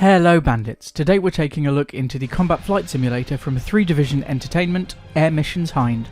Hello bandits, today we're taking a look into the combat flight simulator from 3 Division Entertainment, Air Missions Hind.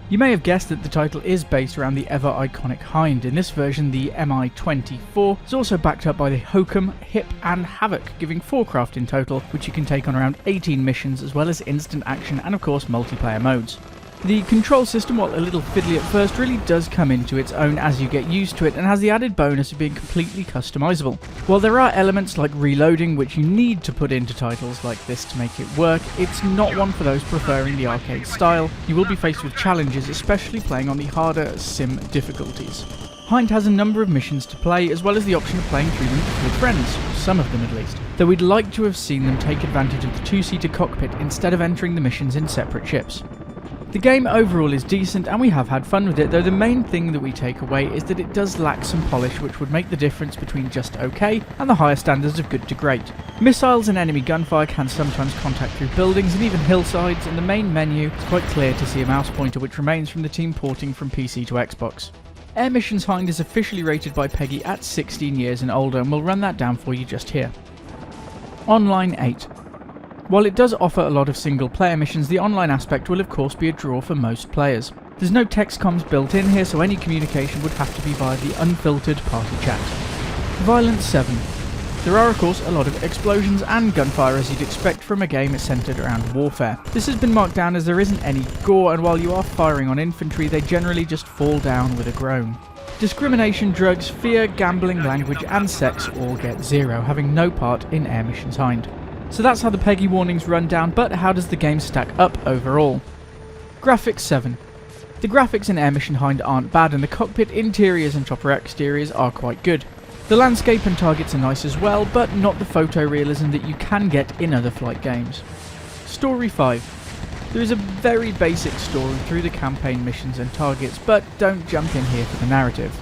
You may have guessed that the title is based around the ever iconic Hind. In this version the Mi-24 is also backed up by the Hokum, Hip and Havoc, giving 4 craft in total, which you can take on around 18 missions as well as instant action and of course multiplayer modes. The control system, while a little fiddly at first, really does come into its own as you get used to it and has the added bonus of being completely customizable. While there are elements like reloading which you need to put into titles like this to make it work, it's not one for those preferring the arcade style. You will be faced with challenges, especially playing on the harder sim difficulties. Hind has a number of missions to play, as well as the option of playing through them with friends, some of them at least, though we'd like to have seen them take advantage of the 2-seater cockpit instead of entering the missions in separate ships. The game overall is decent and we have had fun with it, though the main thing that we take away is that it does lack some polish, which would make the difference between just okay and the higher standards of good to great. Missiles and enemy gunfire can sometimes contact through buildings and even hillsides, and the main menu is quite clear to see a mouse pointer which remains from the team porting from PC to Xbox. Air Missions Hind is officially rated by PEGI at 16 years and older, and we'll run that down for you just here. Online 8. While it does offer a lot of single player missions, the online aspect will of course be a draw for most players. There's no text comms built in here, so any communication would have to be via the unfiltered party chat. Violence 7. There are of course a lot of explosions and gunfire as you'd expect from a game centred around warfare. This has been marked down as there isn't any gore, and while you are firing on infantry they generally just fall down with a groan. Discrimination, drugs, fear, gambling, language and sex all get 0, having no part in Air Missions Hind. So that's how the PEGI warnings run down, but how does the game stack up overall? Graphics 7. The graphics in Air Mission Hind aren't bad, and the cockpit interiors and chopper exteriors are quite good. The landscape and targets are nice as well, but not the photorealism that you can get in other flight games. Story 5. There is a very basic story through the campaign missions and targets, but don't jump in here for the narrative.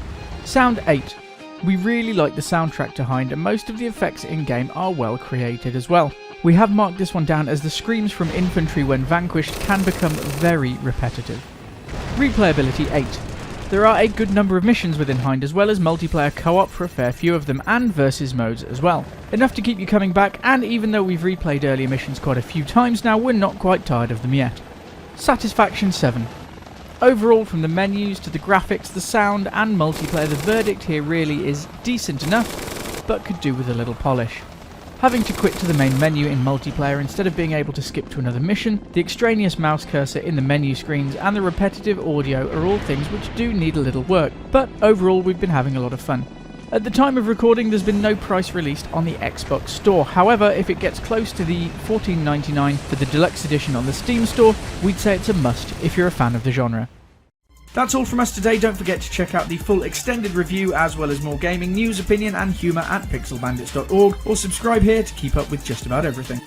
Sound 8. We really like the soundtrack to Hind, and most of the effects in-game are well created as well. We have marked this one down as the screams from infantry when vanquished can become very repetitive. Replayability 8. There are a good number of missions within Hind, as well as multiplayer co-op for a fair few of them, and versus modes as well. Enough to keep you coming back, and even though we've replayed earlier missions quite a few times now, we're not quite tired of them yet. Satisfaction 7. Overall, from the menus to the graphics, the sound and multiplayer, the verdict here really is decent enough, but could do with a little polish. Having to quit to the main menu in multiplayer instead of being able to skip to another mission, the extraneous mouse cursor in the menu screens and the repetitive audio are all things which do need a little work, but overall we've been having a lot of fun. At the time of recording there's been no price released on the Xbox store, however if it gets close to the $14.99 for the deluxe edition on the Steam store, we'd say it's a must if you're a fan of the genre. That's all from us today. Don't forget to check out the full extended review as well as more gaming news, opinion and humour at pixelbandits.org, or subscribe here to keep up with just about everything.